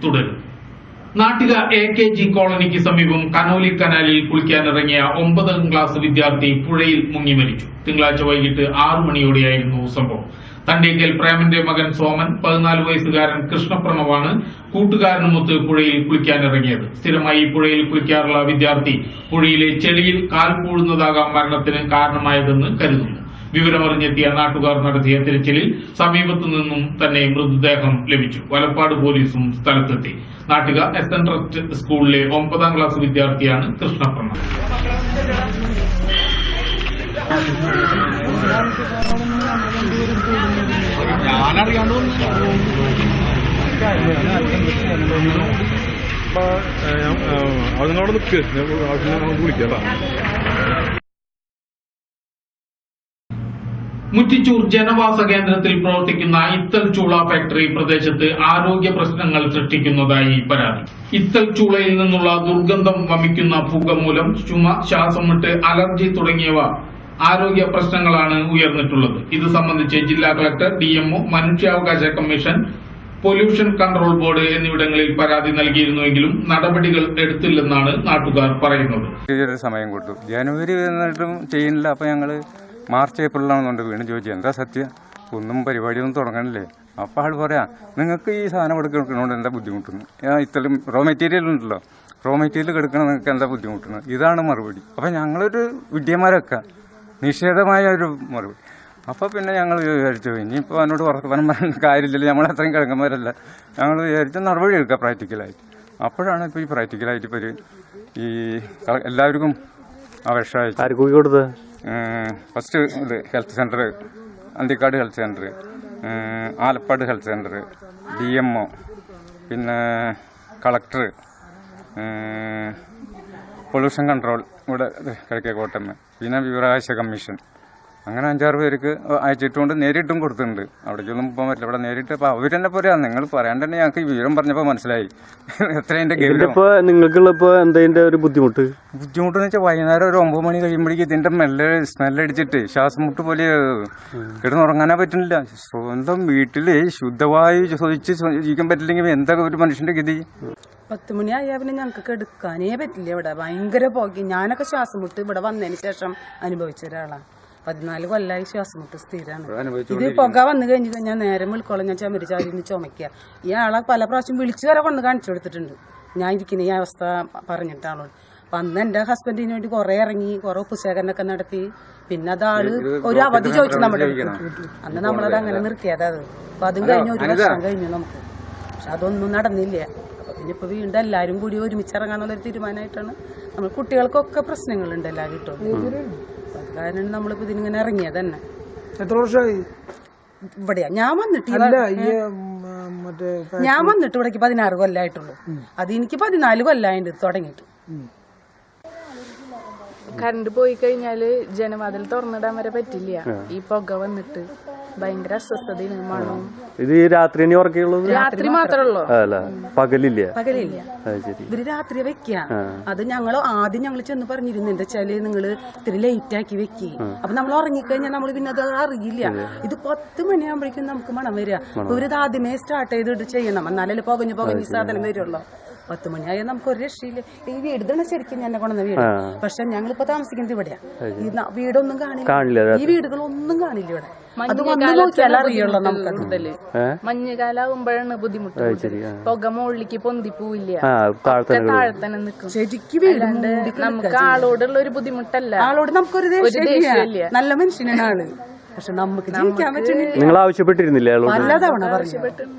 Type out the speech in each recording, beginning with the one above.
തുടരും. നാട്ടിക AKG കോളനിക്ക് സമീപം Conolly കനാലിൽ കുളിക്കാനിറങ്ങിയ 9ാം ക്ലാസ് വിദ്യാർത്ഥി പുഴയിൽ മുങ്ങി മരിച്ചു. തിങ്കളാഴ്ച വൈകിട്ട് 6 മണിയോടെയായിരുന്നു സംഭവം. തണ്ടേക്കൽ പ്രേമന്റെ മകൻ സോമൻ 14 വയസ്സുകാരൻ കൃഷ്ണപ്രണവാണ് കൂട്ടുകാരനുമൊത്ത് പുഴയിൽ കുളിക്കാനിറങ്ങിയത്. സ്ഥിരമായി പുഴയിൽ കുളിക്കാറുള്ള വിദ്യാർത്ഥി പുഴയിലെ ചെളിയിൽ കാൽ പൂഴുന്നതാകാം മരണത്തിന് കാരണമായതെന്ന് കരുതുന്നു. വിവരമറിഞ്ഞെത്തിയ നാട്ടുകാർ നടത്തിയ തിരച്ചിലിൽ സമീപത്തു നിന്നും തന്നെ മൃതദേഹം ലഭിച്ചു. വലപ്പാട് പോലീസും സ്ഥലത്തെത്തി. നാട്ടിക SN ട്രസ്റ്റ് സ്കൂളിലെ 9ാം ക്ലാസ് വിദ്യാർത്ഥിയാണ് കൃഷ്ണപ്രണവ്. അതിനോട് നിൽക്ക് വിളിക്കാം. മുറ്റിച്ചൂർ ജനവാസ കേന്ദ്രത്തിൽ പ്രവർത്തിക്കുന്ന ഇത്തൽ ചൂള ഫാക്ടറി പ്രദേശത്ത് ആരോഗ്യ പ്രശ്നങ്ങൾ സൃഷ്ടിക്കുന്നതായി പരാതി. ഇത്തൽ ചൂളയിൽ നിന്നുള്ള ദുർഗന്ധം വമിക്കുന്ന പുക മൂലം ചുമ, ശ്വാസം മുട്ട്, അലർജി തുടങ്ങിയവ ആരോഗ്യ പ്രശ്നങ്ങളാണ് ഉയർന്നിട്ടുള്ളത്. ഇത് സംബന്ധിച്ച് ജില്ലാ കളക്ടർ, DMO, മനുഷ്യാവകാശ കമ്മീഷൻ, പൊല്യൂഷൻ കൺട്രോൾ ബോർഡ് എന്നിവിടങ്ങളിൽ പരാതി നൽകിയിരുന്നുവെങ്കിലും നടപടികൾ എടുത്തില്ലെന്നാണ് നാട്ടുകാർ പറയുന്നത്. സമയം കൊടുത്തു, ജനുവരി എന്നിട്ടും ചെയ്യുന്നില്ല. അപ്പൊ ഞങ്ങള് മാർച്ച് ഏപ്രിലാണെന്നുണ്ട് വീണ്ടും ചോദിച്ചു, എന്താ സത്യം, ഒന്നും പരിപാടിയൊന്നും തുടങ്ങണില്ലേ? അപ്പോൾ ആൾ പറയാം, നിങ്ങൾക്ക് ഈ സാധനം എടുക്കണോണ്ട് എന്താ ബുദ്ധിമുട്ടുന്നു? ഇത്രയും റോ മെറ്റീരിയൽ ഉണ്ടല്ലോ, റോ മെറ്റീരിയൽ എടുക്കണം, നിങ്ങൾക്ക് എന്താ ബുദ്ധിമുട്ടുന്നു? ഇതാണ് മറുപടി. അപ്പം ഞങ്ങളൊരു വിഡ്ഢിയന്മാരൊക്കെ നിഷേധമായ ഒരു മറുപടി. അപ്പോൾ പിന്നെ ഞങ്ങൾ വിചാരിച്ചു, ഇനിയിപ്പോൾ അവനോട് വർത്തമാനം പറയാൻ കാര്യമില്ലല്ലോ, നമ്മളത്രയും കിഴങ്ങന്മാരല്ല. ഞങ്ങൾ വിചാരിച്ച നടപടി എടുക്കുക പ്രാക്ടിക്കലായിട്ട്. അപ്പോഴാണ് ഇപ്പോൾ ഈ പ്രാക്ടിക്കലായിട്ട് ഇപ്പോൾ ഈ എല്ലാവർക്കും അപേക്ഷ കൊടുത്തത്. ഫസ്റ്റ് ഇത് health centre, Anthikad health centre, Alappad health centre, DMO, പിന്നെ കളക്ടർ, പൊല്യൂഷൻ കൺട്രോൾ ഇവിടെ കിഴക്കേക്കോട്ടം, പിന്നെ വിവരാവകാശ കമ്മീഷൻ, അങ്ങനെ 5-6 പേർക്ക് അയച്ചിട്ടുകൊണ്ട് നേരിട്ടും കൊടുത്തിട്ടുണ്ട്. അവിടേക്കൊന്നും പോകാൻ പറ്റില്ല. ഇവിടെ നേരിട്ട് അപ്പോൾ അവരെന്നെ പറയാം, നിങ്ങൾ പറയാണ്ട് തന്നെ ഞങ്ങൾക്ക് ഈ വിവരം പറഞ്ഞപ്പോൾ മനസ്സിലായി എത്രേൻ്റെ ഗൗരവം. നിങ്ങൾക്കുള്ളപ്പോൾ എന്താ ഒരു ബുദ്ധിമുട്ടെന്ന് വെച്ചാൽ വൈകുന്നേരം ഒരു 9 മണി കഴിയുമ്പോഴേക്കും ഇതിൻ്റെ സ്മെല്ലടിച്ചിട്ട് ശ്വാസം മുട്ട് പോലെ കിടന്നുറങ്ങാനേ പറ്റുന്നില്ല. സ്വന്തം വീട്ടിൽ ശുദ്ധവായു ശ്വസിച്ച് ജീവിക്കാൻ പറ്റില്ലെങ്കിൽ എന്താ ഒരു മനുഷ്യൻ്റെ ഗതി? 10 മണിയായാൽ പിന്നെ ഞങ്ങൾക്ക് എടുക്കാനേ പറ്റില്ല. ഇവിടെ ഭയങ്കര പുക. ഞാനൊക്കെ ശ്വാസം മുട്ട് ഇവിടെ വന്നതിന് ശേഷം അനുഭവിച്ച ഒരാളാണ്. 14 കൊല്ലമായി ശ്വാസം മുട്ട് സ്ഥിരമാണ്. ഇത് പുക വന്നു കഴിഞ്ഞാൽ നേരം വിളിക്കോളം ഞാൻ ചമരിച്ചാരിന്ന് ചുമക്കുക. ഈ ആളെ പല പ്രാവശ്യം വിളിച്ചു വരെ കൊണ്ട് കാണിച്ചു കൊടുത്തിട്ടുണ്ട്. ഞാൻ ഇരിക്കുന്ന ഈ അവസ്ഥ പറഞ്ഞിട്ടാണോ. അപ്പം അന്ന് എൻ്റെ ഹസ്ബൻഡിന് വേണ്ടി കുറേ ഇറങ്ങി, കുറേ ഉപശേഖരണമൊക്കെ നടത്തി. പിന്നെ അതാള് ഒരു അവധി ചോദിച്ചു നമ്മുടെ അന്ന് നമ്മളത് അങ്ങനെ നിർത്തിയത്. അപ്പം അതും കഴിഞ്ഞ് 1 വർഷം കഴിഞ്ഞു നമുക്ക്. പക്ഷെ അതൊന്നും നടന്നില്ല. അപ്പം പിന്നെ ഇപ്പോൾ വീണ്ടും എല്ലാവരും കൂടി ഒരുമിച്ചിറങ്ങാന്നുള്ളൊരു തീരുമാനമായിട്ടാണ്. നമ്മൾ കുട്ടികൾക്കൊക്കെ പ്രശ്നങ്ങളുണ്ട് എല്ലാ വീട്ടുകളിലും. അത് കാരണം നമ്മളിപ്പോൾ ഇതിനിങ്ങനെ ഇറങ്ങിയത് തന്നെ. എത്ര വർഷമായി ഇവിടെയാ? ഞാൻ വന്നിട്ട് ഇവിടേക്ക് 16 കൊല്ലമായിട്ടുള്ളൂ. അത് എനിക്ക് 14 കൊല്ലമായിട്ട് തുടങ്ങിയിട്ട്. കറണ്ട് പോയി കഴിഞ്ഞാല് ജനവാതിൽ തുറന്നിടാൻ വരെ പറ്റില്ല. ഈ പുക വന്നിട്ട് ഭയങ്കര അസ്വസ്ഥതയാണ്, മണവും. ഇത് രാത്രി രാത്രി മാത്രമേ ഉള്ളൂ, പകലില്ല. ഇവര് രാത്രി വെക്കാം. അത് ആദ്യം ഞങ്ങൾ ചെന്ന് പറഞ്ഞിരുന്നു, എന്താ വെച്ചാല് നിങ്ങള് ഇത്തിരി ലേറ്റ് ആക്കി വെക്കി. അപ്പൊ നമ്മൾ ഉറങ്ങിക്കഴിഞ്ഞാൽ നമ്മൾ പിന്നെ അത് അറിയില്ല. ഇത് 10 മണിയാകുമ്പോഴേക്കും നമുക്ക് മണം വരിക. അപ്പൊ ഇവരിത് ആദ്യമേ സ്റ്റാർട്ട് ചെയ്തിട്ട് ചെയ്യണം, എന്നാലല്ലേ പുകഞ്ഞ് സാധനം വരുള്ളൂ. 10 മണിയായാൽ നമുക്ക് ഒരു രക്ഷയില്ല. ഈ വീട് തന്നെ ശരിക്കും ഞാൻ കൊണ്ടുവന്ന വീട്. പക്ഷെ ഞങ്ങളിപ്പോ താമസിക്കുന്നത് ഇവിടെയാ. വീടൊന്നും കാണില്ല, ഈ വീടുകളൊന്നും കാണില്ല ഇവിടെ. അത് വന്ന് നോക്കിയാൽ അറിയുള്ളൂ നമുക്ക്. കൂടുതല് മഞ്ഞുകാലാവുമ്പോഴാണ് ബുദ്ധിമുട്ട്. പുക മുകളിലേക്ക് പൊന്തിപ്പോവില്ല, താഴത്തന്നെ നിൽക്കും. ശരിക്കും നമുക്ക് ആളോടുള്ള ഒരു ബുദ്ധിമുട്ടല്ല, ആളോട് നമുക്കൊരു ദേഷ്യമില്ല. നല്ല മനുഷ്യനാണ് ആള്. പക്ഷെ നമുക്ക് ജീവിക്കാൻ പറ്റുന്നില്ല. നിങ്ങൾ ആവശ്യപ്പെട്ടിരുന്നില്ല പലതവണ പറഞ്ഞു.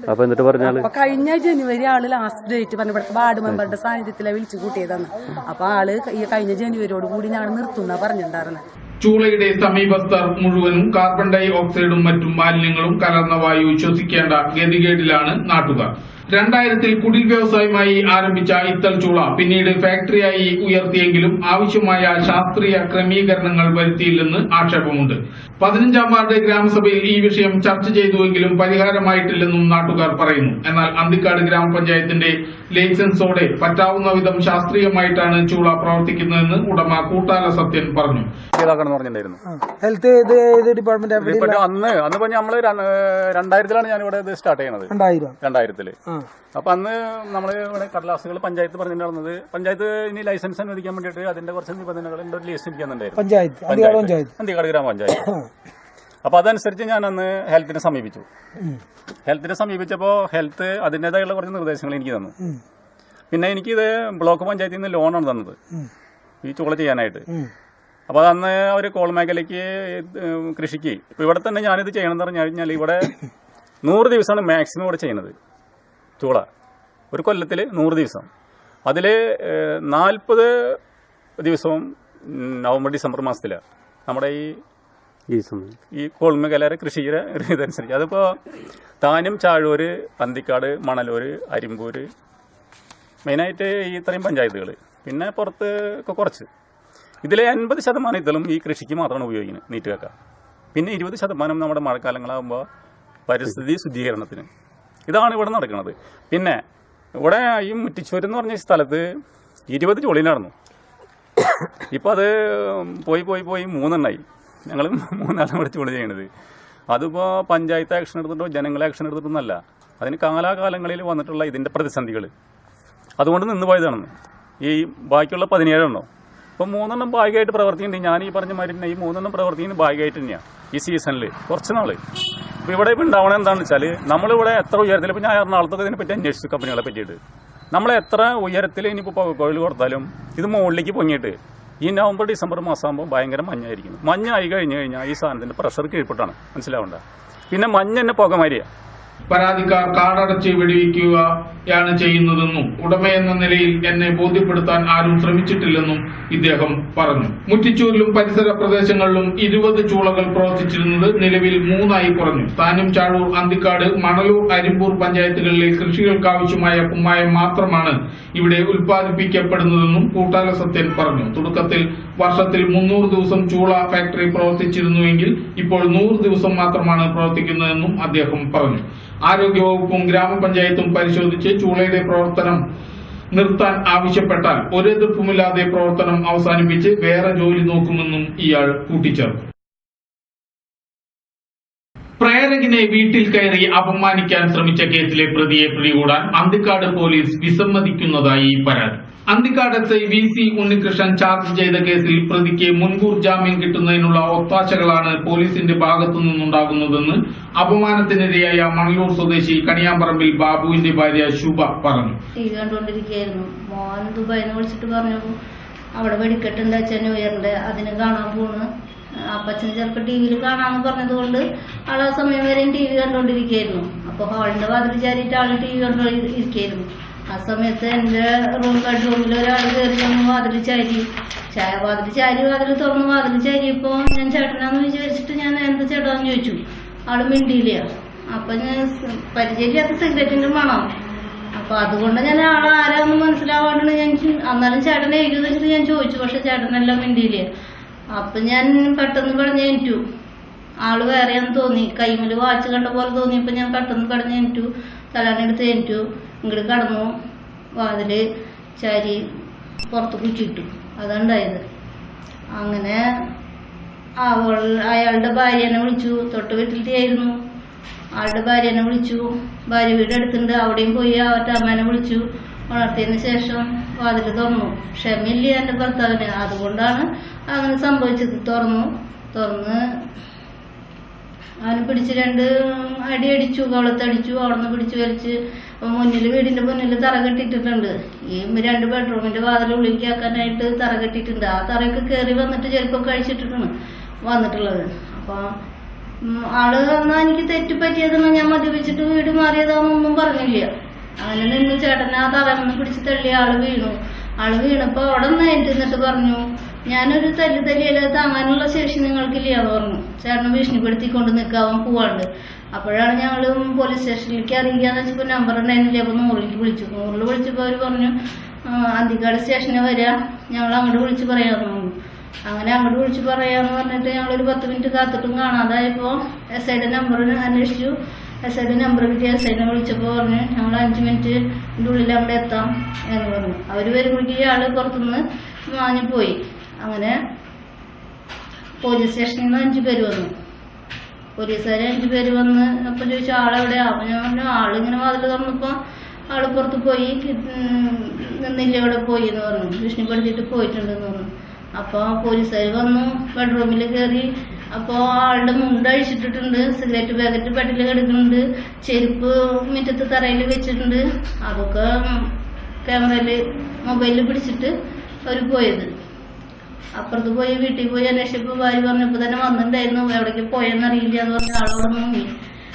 അപ്പൊ എന്നിട്ട് പറഞ്ഞാൽ കഴിഞ്ഞ ജനുവരി ആള് ലാസ്റ്റ് ഡേറ്റ് പറഞ്ഞു, ഇവിടുത്തെ വാർഡ് മെമ്പറുടെ സാന്നിധ്യത്തിലാണ് വിളിച്ചു കൂട്ടിയതാണ്. അപ്പൊ ആള് ഈ കഴിഞ്ഞ ജനുവരിയോട് കൂടി ഞാൻ നിർത്തുന്ന പറഞ്ഞിട്ടുണ്ടായിരുന്നത്. ചൂളയുടെ സമീപസ്ഥർ മുഴുവനും കാർബൺ ഡൈ ഓക്സൈഡും മറ്റും മാലിന്യങ്ങളും കലർന്ന വായു ശ്വസിക്കേണ്ട ഗതികേടിലാണ് നാട്ടുകാർ. 2000-ൽ കുടിൽ വ്യവസായമായി ആരംഭിച്ച ഇത്തൽ ചൂള പിന്നീട് ഫാക്ടറിയായി ഉയർത്തിയെങ്കിലും ആവശ്യമായ ശാസ്ത്രീയ ക്രമീകരണങ്ങൾ വരുത്തിയില്ലെന്ന് ആക്ഷേപമുണ്ട്. 15ാം വാർഡ് ഗ്രാമസഭയിൽ ഈ വിഷയം ചർച്ച ചെയ്തുവെങ്കിലും പരിഹാരമായിട്ടില്ലെന്നും നാട്ടുകാർ പറയുന്നു. എന്നാൽ അന്തിക്കാട് ഗ്രാമപഞ്ചായത്തിന്റെ ലൈസൻസോടെ പറ്റാവുന്ന വിധം ശാസ്ത്രീയമായിട്ടാണ് ചൂള പ്രവർത്തിക്കുന്നതെന്ന് ഉടമ കൂട്ടാല സത്യൻ പറഞ്ഞു. ഹെൽത്ത് ഡിപ്പാർട്ട്മെന്റ് അന്ന് നമ്മള് 2000-ലാണ് ഞാനിവിടെ സ്റ്റാർട്ട് ചെയ്യണത്. 2000-ല് അപ്പൊ അന്ന് നമ്മൾ ഇവിടെ കടലാസുകൾ പഞ്ചായത്ത് പറഞ്ഞിട്ടുണ്ടായിരുന്നത് പഞ്ചായത്ത് ഇനി ലൈസൻസ് അനുവദിക്കാൻ വേണ്ടിയിട്ട് അതിന്റെ കുറച്ച് നിബന്ധനകളുടെ ഒരു ലിസ്റ്റ് ഇരിക്കുന്നുണ്ടായിരുന്നു അന്തിക്കാട് ഗ്രാമപഞ്ചായത്ത്. അപ്പൊ അതനുസരിച്ച് ഞാൻ അന്ന് ഹെൽത്തിനെ സമീപിച്ചു. ഹെൽത്തിനെ സമീപിച്ചപ്പോൾ ഹെൽത്ത് അതിൻ്റെതായുള്ള കുറച്ച് നിർദ്ദേശങ്ങൾ എനിക്ക് തന്നു. പിന്നെ എനിക്കിത് ബ്ലോക്ക് പഞ്ചായത്തിൽ നിന്ന് ലോണാണ് തന്നത് ഈ ചൂള ചെയ്യാനായിട്ട്. അപ്പോൾ അതന്ന് അവർ കോൾ മേഖലയ്ക്ക് കൃഷിക്ക് ഇപ്പോൾ ഇവിടെ തന്നെ ഞാനിത് ചെയ്യണമെന്ന് പറഞ്ഞു കഴിഞ്ഞാൽ ഇവിടെ 100 ദിവസമാണ് മാക്സിമം ഇവിടെ ചെയ്യുന്നത് ചൂള. ഒരു കൊല്ലത്തിൽ 100 ദിവസം. അതിൽ 40 ദിവസവും നവംബർ ഡിസംബർ മാസത്തിലാണ് നമ്മുടെ ഈ കോൾമേഖലയുടെ കൃഷിയുടെ ഇതനുസരിച്ച്. അതിപ്പോൾ താനും, ചാഴൂര്, അന്തിക്കാട്, മണലൂർ, അരിമ്പൂർ, മെയിനായിട്ട് ഈ ഇത്രയും പഞ്ചായത്തുകൾ. പിന്നെ പുറത്ത് ഒക്കെ കുറച്ച്. ഇതിൽ 80% ഇതിലും ഈ കൃഷിക്ക് മാത്രമാണ് ഉപയോഗിക്കുന്നത് നീറ്റുകക്ക. പിന്നെ 20% നമ്മുടെ മഴക്കാലങ്ങളാകുമ്പോൾ പരിസ്ഥിതി ശുദ്ധീകരണത്തിന്. ഇതാണ് ഇവിടെ നടക്കുന്നത്. പിന്നെ ഇവിടെ ഈ മുറ്റിച്ചൂര് എന്ന് പറഞ്ഞ സ്ഥലത്ത് 20 ചുളിയിലായിരുന്നു. ഇപ്പം അത് പോയി 3 ഞങ്ങൾ 3 ആളും ഇവിടെ ചുളി ചെയ്യണത്. അതിപ്പോൾ പഞ്ചായത്ത് ആക്ഷൻ എടുത്തിട്ടോ ജനങ്ങളെ ആക്ഷൻ എടുത്തിട്ടൊന്നല്ല. അതിന് കാലാകാലങ്ങളിൽ വന്നിട്ടുള്ള ഇതിൻ്റെ പ്രതിസന്ധികൾ അതുകൊണ്ട് നിന്ന് പോയതാണെന്ന്. ഈ ബാക്കിയുള്ള 17 എണ്ണം ഇപ്പം 3 എണ്ണം ഭാഗമായിട്ട് പ്രവർത്തിക്കുന്നുണ്ട്. ഞാൻ ഈ പറഞ്ഞ മാതിരി തന്നെ ഈ 3 എണ്ണം പ്രവർത്തിക്കുന്ന ഭാഗമായിട്ട് തന്നെയാണ് ഈ സീസണിൽ കുറച്ച് നാൾ. ഇപ്പോൾ ഇവിടെ ഇപ്പോൾ ഉണ്ടാവണം എന്താണെന്ന് വെച്ചാൽ നമ്മളിവിടെ എത്ര ഉയരത്തിൽ, ഇപ്പോൾ ഞാൻ എറണാകുളത്തൊക്കെ ഇതിനെപ്പറ്റി അന്വേഷിച്ചു കമ്പനികളെ പറ്റിയിട്ട്. നമ്മൾ എത്ര ഉയരത്തിൽ ഇനിയിപ്പോൾ കോയിൽ കൊടുത്താലും ഇത് മുകളിലേക്ക് പൊങ്ങിയിട്ട് ഈ നവംബർ ഡിസംബർ മാസമാകുമ്പോൾ ഭയങ്കര മഞ്ഞായിരിക്കും. മഞ്ഞായി കഴിഞ്ഞ് കഴിഞ്ഞാൽ ഈ സാധനത്തിൻ്റെ പ്രഷർ കീഴ്പ്പെട്ടാണ് മനസ്സിലാവേണ്ട. പിന്നെ മഞ്ഞ് തന്നെ പുക മാതിരിയാണ്. പരാതിക്കാർ കാടടച്ച് വെടിവെക്കുകയാണ് ചെയ്യുന്നതെന്നും ഉടമയെന്ന നിലയിൽ എന്നെ ബോധ്യപ്പെടുത്താൻ ആരും ശ്രമിച്ചിട്ടില്ലെന്നും ഇദ്ദേഹം പറഞ്ഞു. മുറ്റിച്ചൂരിലും പരിസര പ്രദേശങ്ങളിലും 20 ചൂളകൾ പ്രവർത്തിച്ചിരുന്നത് നിലവിൽ 3 കുറഞ്ഞു. താനും, ചാഴൂർ, അന്തിക്കാട്, മണലൂർ, അരിമ്പൂർ പഞ്ചായത്തുകളിലെ കൃഷികൾക്കാവശ്യമായ കുമ്മായം മാത്രമാണ് ഇവിടെ ഉൽപ്പാദിപ്പിക്കപ്പെടുന്നതെന്നും കൂട്ടാല സത്യൻ പറഞ്ഞു. തുടക്കത്തിൽ വർഷത്തിൽ 300 ദിവസം ചൂള ഫാക്ടറി പ്രവർത്തിച്ചിരുന്നുവെങ്കിൽ ഇപ്പോൾ 100 ദിവസം മാത്രമാണ് പ്രവർത്തിക്കുന്നതെന്നും അദ്ദേഹം പറഞ്ഞു. ആരോഗ്യവകുപ്പും ഗ്രാമപഞ്ചായത്തും പരിശോധിച്ച് ചൂളയുടെ പ്രവർത്തനം നിർത്താൻ ആവശ്യപ്പെട്ടാൽ ഒരെതിർപ്പുമില്ലാതെ പ്രവർത്തനം അവസാനിപ്പിച്ച് വേറെ ജോലി നോക്കുമെന്നും ഇയാൾ കൂട്ടിച്ചേർത്തു. പ്രേരകിനെ വീട്ടിൽ കയറി അപമാനിക്കാൻ ശ്രമിച്ച കേസിലെ പ്രതിയെ പിടികൂടാൻ അന്തിക്കാട് പോലീസ് വിസമ്മതിക്കുന്നതായി പരാതി. അന്തിക്കാട് എസ്.ഐ. VC ഉണ്ണികൃഷ്ണൻ ചാർജ് ചെയ്ത കേസിൽ പ്രതിക്ക് മുൻകൂർ ജാമ്യം കിട്ടുന്നതിനുള്ള ഒത്താശകളാണ് പോലീസിന്റെ ഭാഗത്തു നിന്നുണ്ടാകുന്നതെന്ന് അപമാനത്തിനിരയായ മണലൂർ സ്വദേശി കണിയാമ്പറമ്പിൽ ബാബുവിന്റെ ഭാര്യ ശുഭ പറഞ്ഞു. ടി വി കണ്ടുകൊണ്ടിരിക്കുകയായിരുന്നു. മോൻ ദുബായിന്ന് വിളിച്ചിട്ട് പറഞ്ഞു അവിടെ വെടിക്കെട്ടുണ്ട് അച്ഛൻ ഉയർണ്ട്, അതിന് കാണാൻ പോണ്. അപ്പച്ചൻ ചിലപ്പോൾ ടി വിയിൽ കാണാമെന്ന് പറഞ്ഞതുകൊണ്ട് ആൾ ആ സമയം വരെയും ടി വി കണ്ടുകൊണ്ടിരിക്കുകയായിരുന്നു. അപ്പോൾ ഹാളിന്റെ വാതിൽ ചാരിയിട്ട് ആൾ ടി വി കണ്ടുകൊണ്ടിരിക്കുകയായിരുന്നു. ആ സമയത്ത് എൻ്റെ ബെഡ്റൂമിൽ ഒരാൾ കയറി വന്ന് വാതിൽ ചാരി വാതിൽ തുറന്ന് വാതിൽ ചാരിയപ്പോൾ ഞാൻ ചേട്ടനാന്ന് വിചാരിച്ചിട്ട് ഞാൻ എന്താ ചേട്ടാന്ന് ചോദിച്ചു. ആള് മിണ്ടിയില്ല. അപ്പം ഞാൻ പരിചയമില്ലാത്ത സിഗരറ്റിൻ്റെ മണം. അപ്പോൾ അതുകൊണ്ട് ഞാൻ ആളാരാന്ന് മനസ്സിലാവാണ്ടാണ് ഞാൻ എന്നാലും ചേട്ടനെ എഴുതി വെച്ചിട്ട് ഞാൻ ചോദിച്ചു. പക്ഷെ ചേട്ടനെല്ലാം മിണ്ടിയില്ല. അപ്പം ഞാൻ പെട്ടെന്ന് പടഞ്ഞേറ്റു. ആള് വേറെയാന്ന് തോന്നി. കൈമില് വാച്ച് കണ്ട പോലെ തോന്നിയപ്പോൾ ഞാൻ പെട്ടെന്ന് പടഞ്ഞേറ്റു. തലാനെടുത്ത് ഏറ്റു. ഇങ്ങോട്ട് കടന്നു. വാതില് ചാരി പുറത്ത് കുച്ചിട്ടു. അതുണ്ടായത്. അങ്ങനെ അയാളുടെ ഭാര്യനെ വിളിച്ചു. തൊട്ട് വീട്ടിലത്തെയായിരുന്നു. ആളുടെ ഭാര്യനെ വിളിച്ചു. ഭാര്യ വീട് അടുത്തുണ്ട്, അവിടെയും പോയി അവരുടെ അമ്മേനെ വിളിച്ചു. ഉണർത്തിയതിന് ശേഷം വാതിൽ തുറന്നു. ക്ഷമയില്ല എൻ്റെ ഭർത്താവിന്. അതുകൊണ്ടാണ് അങ്ങനെ സംഭവിച്ചത്. തുറന്ന് അവന് പിടിച്ച് 2 അടി അടിച്ചു. കവളത്തടിച്ചു. അവിടെ നിന്ന് പിടിച്ച് വലിച്ച് വീടിന്റെ മുന്നിൽ തറ കെട്ടിയിട്ടുണ്ട്. ഈ 2 ബെഡ്റൂമിന്റെ വാതിൽ ഉള്ളിലേക്ക് ആക്കാനായിട്ട് തറ കെട്ടിയിട്ടുണ്ട്. ആ തറയൊക്കെ കയറി വന്നിട്ട് ചിലപ്പോൾ കഴിച്ചിട്ടാണ് വന്നിട്ടുള്ളത്. അപ്പൊ ആള് എന്നാ എനിക്ക് തെറ്റ് പറ്റിയതെന്ന് ഞാൻ മദ്യപിച്ചിട്ട് വീട് മാറിയതാണെന്നൊന്നും പറഞ്ഞില്ല. അങ്ങനെ നിന്ന് ചേട്ടനെ ആ തറന്ന് പിടിച്ച് തള്ളി ആള് വീണപ്പോ അവിടെ നിന്ന് എന്നിട്ട് പറഞ്ഞു, ഞാനൊരു തല്ലിയല്ല താങ്ങാനുള്ള ശേഷി നിങ്ങൾക്കില്ല എന്ന് പറഞ്ഞു. ചേട്ടനെ ഭീഷണിപ്പെടുത്തിക്കൊണ്ട് നിൽക്കാവാൻ പോവാണ്ട്. അപ്പോഴാണ് ഞങ്ങൾ പോലീസ് സ്റ്റേഷനിലേക്ക് അറിയിക്കാന്ന് വെച്ചപ്പോൾ നമ്പർ ഉണ്ടായിരുന്നില്ല. അപ്പോൾ 100-ലേക്ക് വിളിച്ചു. 100-ൽ വിളിച്ചപ്പോൾ അവർ പറഞ്ഞു അന്തിക്കാട് സ്റ്റേഷനിൽ വരിക, ഞങ്ങൾ അങ്ങോട്ട് വിളിച്ച് പറയാമെന്ന് പറഞ്ഞു. അങ്ങനെ അങ്ങോട്ട് വിളിച്ച് പറയാമെന്ന് പറഞ്ഞിട്ട് ഞങ്ങളൊരു 10 മിനിറ്റ് കാത്തിട്ടും കാണാതായപ്പോൾ SIയുടെ നമ്പർ അന്വേഷിച്ചു. SIയുടെ നമ്പർ കിട്ടി. SIനെ വിളിച്ചപ്പോൾ പറഞ്ഞു ഞങ്ങൾ 5 മിനിറ്റിൻ്റെ ഉള്ളിൽ അവിടെ എത്താം എന്ന് പറഞ്ഞു. അവർ വരുമ്പോഴേക്കും ആള് പുറത്തുനിന്ന് മാഞ്ഞു പോയി. അങ്ങനെ പോലീസ് സ്റ്റേഷനിൽ നിന്ന് 5 പേര് വന്നു. പോലീസുകാർ 5 പേര് വന്ന് അപ്പോൾ ചോദിച്ചു ആളെവിടെയാ? അപ്പം ഞാൻ പറഞ്ഞു ആളിങ്ങനെ വാതിൽ തുറന്നപ്പോൾ ആള് പുറത്ത് പോയി നിന്നില്ല ഇവിടെ പോയി എന്ന് പറഞ്ഞു, ഭീഷണിപ്പെടുത്തിയിട്ട് പോയിട്ടുണ്ടെന്ന് പറഞ്ഞു. അപ്പോൾ പോലീസുകാർ വന്നു, ബെഡ്റൂമിൽ കയറി. അപ്പോൾ ആളുടെ മുണ്ട് അഴിച്ചിട്ടിട്ടുണ്ട്, സിഗരറ്റ് പാക്കറ്റ് ബെഡിൽ കിടക്കുന്നുണ്ട്, ചെരുപ്പ് മുറ്റത്ത് തറയിൽ വെച്ചിട്ടുണ്ട്. അതൊക്കെ ക്യാമറയിൽ മൊബൈലിൽ പിടിച്ചിട്ട് അവർ പോയത്. അപ്പുറത്ത് പോയി വീട്ടിൽ പോയി അന്വേഷിച്ചപ്പോൾ ഭാര്യ പറഞ്ഞപ്പോൾ തന്നെ വന്നിട്ടുണ്ടായിരുന്നു, എവിടേക്ക് പോയെന്നറിയില്ല എന്ന് പറഞ്ഞ ആളവിടെ മുങ്ങി.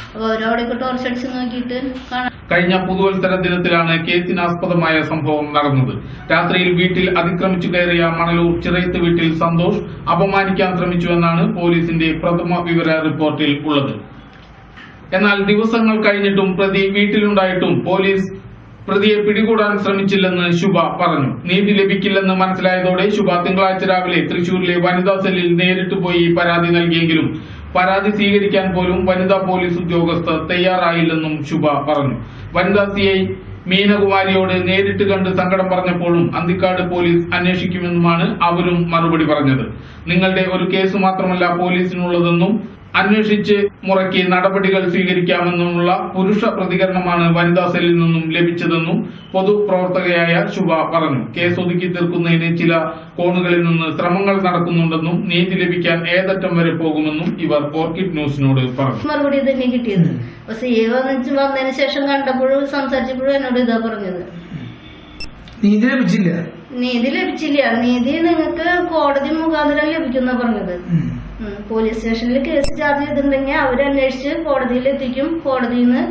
അപ്പോൾ അവരവിടേക്ക് ടോർച്ചടിച്ച് നോക്കിയിട്ട് കാണാം. കഴിഞ്ഞ പുതുവത്സര ദിനത്തിലാണ് കേസിനാസ്പദമായ സംഭവം നടന്നത്. രാത്രിയിൽ വീട്ടിൽ അതിക്രമിച്ചു കയറിയ മണലൂർ ചിറയത്ത് വീട്ടിൽ സന്തോഷ് അപമാനിക്കാൻ ശ്രമിച്ചുവെന്നാണ് പോലീസിന്റെ പ്രഥമ വിവര റിപ്പോർട്ടിൽ ഉള്ളത്. എന്നാൽ ദിവസങ്ങൾ കഴിഞ്ഞിട്ടും പ്രതി വീട്ടിലുണ്ടായിട്ടും പോലീസ് പ്രതിയെ പിടികൂടാൻ ശ്രമിച്ചില്ലെന്ന് ശുഭ പറഞ്ഞു. നീതി ലഭിക്കില്ലെന്ന് മനസ്സിലായതോടെ ശുഭ തിങ്കളാഴ്ച രാവിലെ തൃശൂരിലെ വനിതാ സെല്ലിൽ നേരിട്ട് പോയി പരാതി നൽകിയെങ്കിലും പരാതി സ്വീകരിക്കാൻ പോലും വനിതാ പോലീസ് ഉദ്യോഗസ്ഥർ തയ്യാറായില്ലെന്നും ശുഭ പറഞ്ഞു. വനിതാ CI മീനകുമാരിയോട് നേരിട്ട് കണ്ട് സങ്കടം പറഞ്ഞപ്പോഴും അന്തിക്കാട് പോലീസ് അന്വേഷിക്കുമെന്നുമാണ് അവരും മറുപടി പറഞ്ഞത്. നിങ്ങളുടെ ഒരു കേസ് മാത്രമല്ല പോലീസിനുള്ളതെന്നും അന്വേഷിച്ച് മുറയ്ക്ക് നടപടികൾ സ്വീകരിക്കാമെന്നുമുള്ള പുരുഷ പ്രതികരണമാണ് വനിതാ സെല്ലിൽ നിന്നും ലഭിച്ചതെന്നും പൊതുപ്രവർത്തകയായ ശുഭ പറഞ്ഞു. കേസ് ഒതുക്കി തീർക്കുന്നതിന് ചില കോണുകളിൽ നിന്ന് ശ്രമങ്ങൾ നടക്കുന്നുണ്ടെന്നും നീതി ലഭിക്കാൻ ഏതറ്റം വരെ പോകുമെന്നും ഇവർ ഓർക്കിഡ് ന്യൂസിനോട് പറഞ്ഞു. മറുപടി തന്നെ കിട്ടിയത്. വന്നതിന് ശേഷം കണ്ടപ്പോഴും സംസാരിച്ചപ്പോഴും എന്നോട് ഇതാ പറഞ്ഞത്, നീതി ലഭിച്ചില്ല, നീതി നിങ്ങൾക്ക് കോടതി മുഖാന്തരം ലഭിക്കുന്ന പറഞ്ഞത്. പോലീസ് സ്റ്റേഷനിൽ കേസ് ചാർജ് ചെയ്തിട്ടുണ്ടെങ്കിൽ അവരന്വേഷിച്ച് കോടതിയിൽ എത്തിക്കും, കോടതിയിൽ നിന്ന്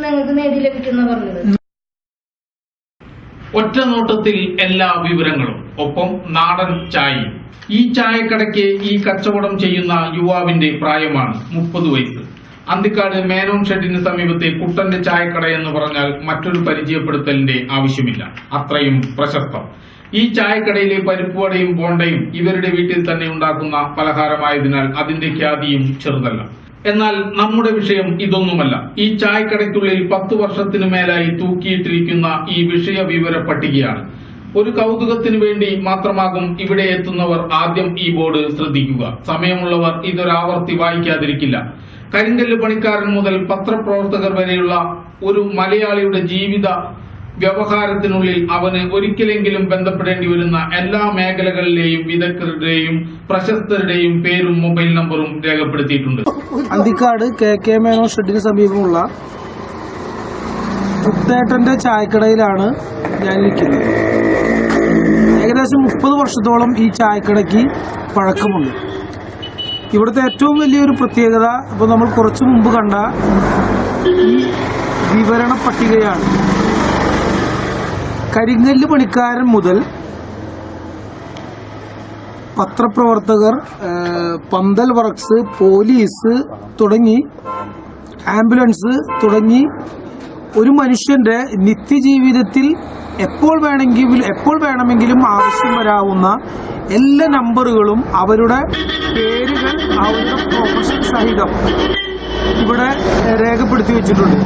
നിങ്ങൾക്ക് നീതി ലഭിക്കുന്ന പറഞ്ഞത്. ഒറ്റ നോട്ടത്തിൽ എല്ലാ വിവരങ്ങളും, ഒപ്പം നാടൻ ചായയും. ഈ ചായക്കടയ്ക്ക് ഈ കച്ചവടം ചെയ്യുന്ന യുവാവിന്റെ പ്രായമാണ് 30 വയസ്സ്. അന്തിക്കാട് മേനോൻ ഷെഡിന് സമീപത്തെ കുട്ടന്റെ ചായക്കട എന്ന് പറഞ്ഞാൽ മറ്റൊരു പരിചയപ്പെടുത്തലിന്റെ ആവശ്യമില്ല, അത്രയും പ്രശസ്തം. ഈ ചായക്കടയിലെ പരിപ്പുവടയും ബോണ്ടയും ഇവരുടെ വീട്ടിൽ തന്നെ ഉണ്ടാക്കുന്ന പലഹാരമായതിനാൽ അതിന്റെ ഖ്യാതിയും ചെറുതല്ല. എന്നാൽ നമ്മുടെ വിഷയം ഇതൊന്നുമല്ല. ഈ ചായക്കടയ്ക്കുള്ളിൽ 10 വർഷത്തിനു മേലായി തൂക്കിയിട്ടിരിക്കുന്ന ഈ വിഷയ വിവര പട്ടികയാണ്. ഒരു കൗതുകത്തിനു വേണ്ടി മാത്രമാകും ഇവിടെ എത്തുന്നവർ ആദ്യം ഈ ബോർഡ് ശ്രദ്ധിക്കുക. സമയമുള്ളവർ ഇതൊരാവർത്തി വായിക്കാതിരിക്കില്ല. കരിങ്കല്ല് പണിക്കാരൻ മുതൽ പത്രപ്രവർത്തകർ വരെയുള്ള ഒരു മലയാളിയുടെ ജീവിത വ്യവഹാരത്തിനുള്ളിൽ അവന് ഒരിക്കലെങ്കിലും ബന്ധപ്പെടേണ്ടി വരുന്ന എല്ലാ മേഖലകളിലെയും വിദഗ്ധരുടെയും പ്രശസ്തരുടെയും പേരും മൊബൈൽ നമ്പറും രേഖപ്പെടുത്തിയിട്ടുണ്ട്. അന്തിക്കാട് KK മേനോൻ ഷെഡിന് സമീപമുള്ള കുട്ടേട്ടന്റെ ചായക്കടയിലാണ് ഞാനിരിക്കുന്നത്. ഏകദേശം 30 വർഷത്തോളം ഈ ചായക്കടയ്ക്ക് പഴക്കമുണ്ട്. ഇവിടുത്തെ ഏറ്റവും വലിയൊരു പ്രത്യേകത ഇപ്പോൾ നമ്മൾ കുറച്ചു മുമ്പ് കണ്ട ഈ വിവരണ പട്ടികയാണ്. കരിങ്കല്ല് പണിക്കാരൻ മുതൽ പത്രപ്രവർത്തകർ, പന്തൽ വർക്ക്സ്, പോലീസ് തുടങ്ങി ആംബുലൻസ് തുടങ്ങി ഒരു മനുഷ്യന്റെ നിത്യജീവിതത്തിൽ എപ്പോൾ വേണമെങ്കിലും ആവശ്യം വരാവുന്ന എല്ലാ നമ്പറുകളും അവരുടെ പേരുകൾ അവരുടെ പ്രൊഫഷൻ സഹിതം ഇവിടെ രേഖപ്പെടുത്തി വെച്ചിട്ടുണ്ട്.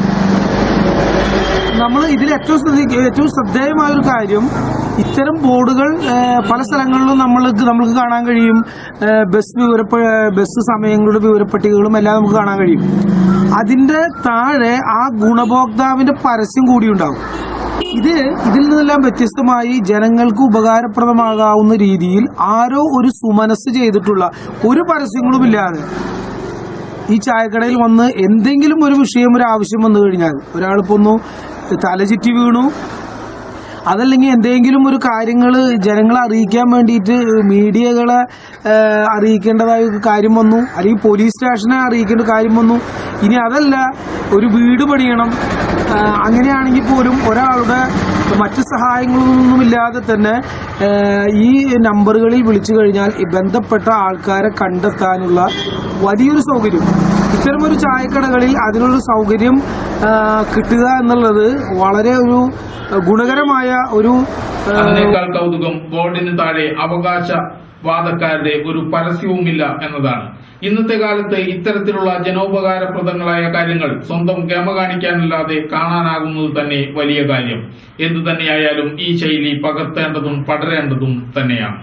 നമ്മൾ ഇതിൽ ഏറ്റവും ശ്രദ്ധേയമായ ഒരു കാര്യം, ഇത്തരം ബോർഡുകൾ പല സ്ഥലങ്ങളിലും നമുക്ക് കാണാൻ കഴിയും. ബസ് സമയങ്ങളുടെ വിവരപ്പട്ടികകളും എല്ലാം നമുക്ക് കാണാൻ കഴിയും. അതിന്റെ താഴെ ആ ഗുണഭോക്താവിന്റെ പരസ്യം കൂടി ഉണ്ടാകും. ഇതിൽ നിന്നെല്ലാം വ്യത്യസ്തമായി ജനങ്ങൾക്ക് ഉപകാരപ്രദമാകാവുന്ന രീതിയിൽ ആരോ ഒരു സുമനസ് ചെയ്തിട്ടുള്ള ഒരു പരസ്യങ്ങളുമില്ലാതെ ഈ ചായക്കടയിൽ വന്ന് എന്തെങ്കിലും ഒരു വിഷയം, ഒരു ആവശ്യം വന്നു കഴിഞ്ഞാൽ, ഒരാളിപ്പോ ഒന്ന് തലചുറ്റി വീണു, അതല്ലെങ്കിൽ എന്തെങ്കിലും ഒരു കാര്യങ്ങൾ ജനങ്ങളെ അറിയിക്കാൻ വേണ്ടിയിട്ട് മീഡിയകളെ അറിയിക്കേണ്ടതായ കാര്യം വന്നു, അല്ലെങ്കിൽ പോലീസ് സ്റ്റേഷനെ അറിയിക്കേണ്ട കാര്യം വന്നു, ഇനി അതല്ല ഒരു വീട് പണിയണം, അങ്ങനെയാണെങ്കിൽ പോലും ഒരാളുടെ മറ്റ് സഹായങ്ങളൊന്നുമില്ലാതെ തന്നെ ഈ നമ്പറുകളിൽ വിളിച്ചു കഴിഞ്ഞാൽ ബന്ധപ്പെട്ട ആൾക്കാരെ കണ്ടെത്താനുള്ള വലിയൊരു സൗകര്യം, ഇത്തരമൊരു ചായക്കടകളിൽ അതിനുള്ള സൗകര്യം കിട്ടുക എന്നുള്ളത് വളരെ ഒരു ഗുണകരമായ ഒരു. അതിനേക്കാൾ കൗതുകം ബോർഡിന് താഴെ അവകാശവാദക്കാരുടെ ഒരു പരസ്യവുമില്ല എന്നതാണ്. ഇന്നത്തെ കാലത്ത് ഇത്തരത്തിലുള്ള ജനോപകാരപ്രദങ്ങളായ കാര്യങ്ങൾ സ്വന്തം ഗമ കാണിക്കാനല്ലാതെ കാണാനാകുന്നത് തന്നെ വലിയ കാര്യം. എന്തു തന്നെയായാലും ഈ ശൈലി പകർത്തേണ്ടതും പടരേണ്ടതും തന്നെയാണ്.